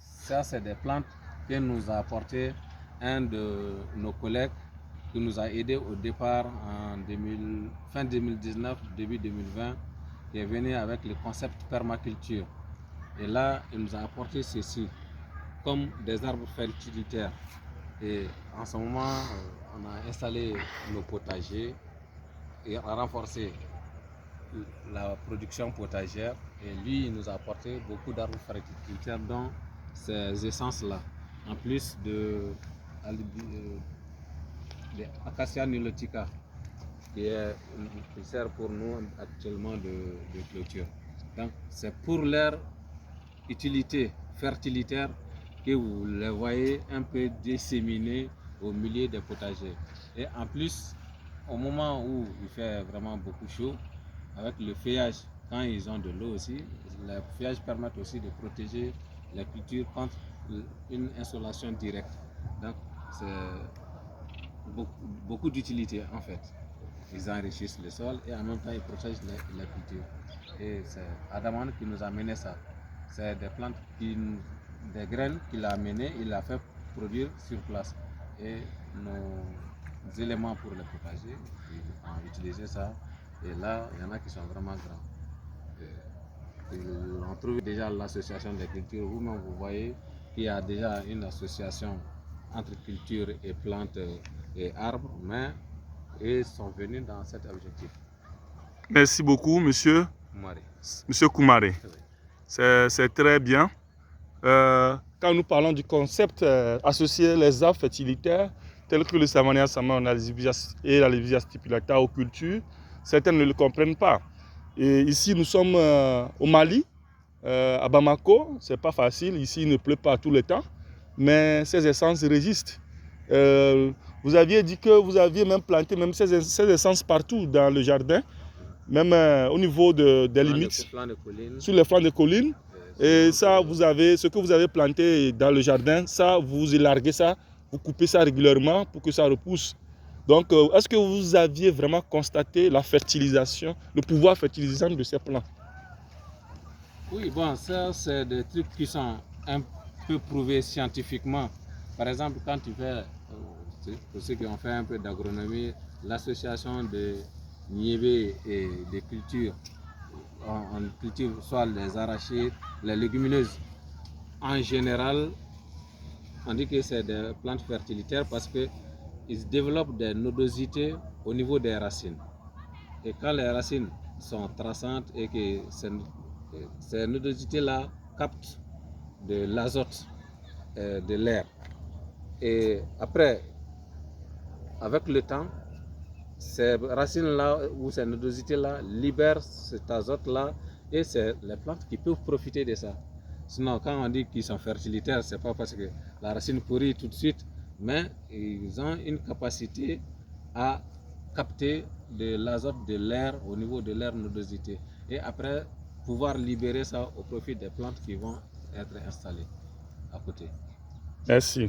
Ça, c'est des plantes que nous a apporté un de nos collègues qui nous a aidés au départ en fin 2019, début 2020, qui est venu avec le concept permaculture. Et là, il nous a apporté ceci, comme des arbres fertilitaires. Et en ce moment, on a installé nos potagers et on a renforcé la production potagère. Et lui, il nous a apporté beaucoup d'arbres fertilitaires, dont ces essences-là, en plus de Acacia nilotica, qui sert pour nous actuellement de clôture. Donc, c'est pour leur utilité fertilitaire que vous les voyez un peu disséminés au milieu des potagers. Et en plus, au moment où il fait vraiment beaucoup chaud, avec le feuillage, quand ils ont de l'eau aussi, le feuillage permet aussi de protéger les cultures contre une insolation directe. Donc, c'est beaucoup d'utilité en fait. Ils enrichissent le sol et en même temps ils protègent la culture. Et c'est Adaman qui nous a amené ça. C'est des plantes, des graines qu'il a amenées, il a fait produire sur place. Et nos éléments pour le potager, ils ont utilisé ça. Et là, il y en a qui sont vraiment grands. On trouve déjà l'association des cultures. Vous-même, vous voyez qu'il y a déjà une association entre culture et plantes et arbres, mais ils sont venus dans cet objectif. Merci beaucoup, monsieur Koumaré. Oui. C'est très bien. Quand nous parlons du concept associé les arbres fertilitaires, tels que le Savania Samana et la Levisia stipulata aux cultures, certains ne le comprennent pas. Et ici, nous sommes au Mali, à Bamako. C'est pas facile. Ici, il ne pleut pas tout le temps, mais ces essences résistent. Vous aviez dit que vous aviez même planté même ces essences partout dans le jardin, même au niveau des limites, sur les flancs de collines. Et ça, ce que vous avez planté dans le jardin, ça, vous élarguez ça, vous coupez ça régulièrement pour que ça repousse. Donc, est-ce que vous aviez vraiment constaté la fertilisation, le pouvoir fertilisant de ces plants? Oui, bon, ça, c'est des trucs qui sont un peu prouvés scientifiquement. Par exemple, quand tu fais, pour ceux qui ont fait un peu d'agronomie, l'association de niébé et des cultures, on cultive soit les arachides, les légumineuses. En général, on dit que c'est des plantes fertilitaires parce qu'ils développent des nodosités au niveau des racines. Et quand les racines sont traçantes et que ces nodosités-là captent de l'azote, de l'air. Et après, avec le temps, ces racines-là ou ces nodosités-là libèrent cet azote-là et c'est les plantes qui peuvent profiter de ça. Sinon, quand on dit qu'ils sont fertilitaires, c'est pas parce que la racine pourrit tout de suite, mais ils ont une capacité à capter de l'azote de l'air au niveau de leur nodosité. Et après, pouvoir libérer ça au profit des plantes qui vont être installées à côté. Merci.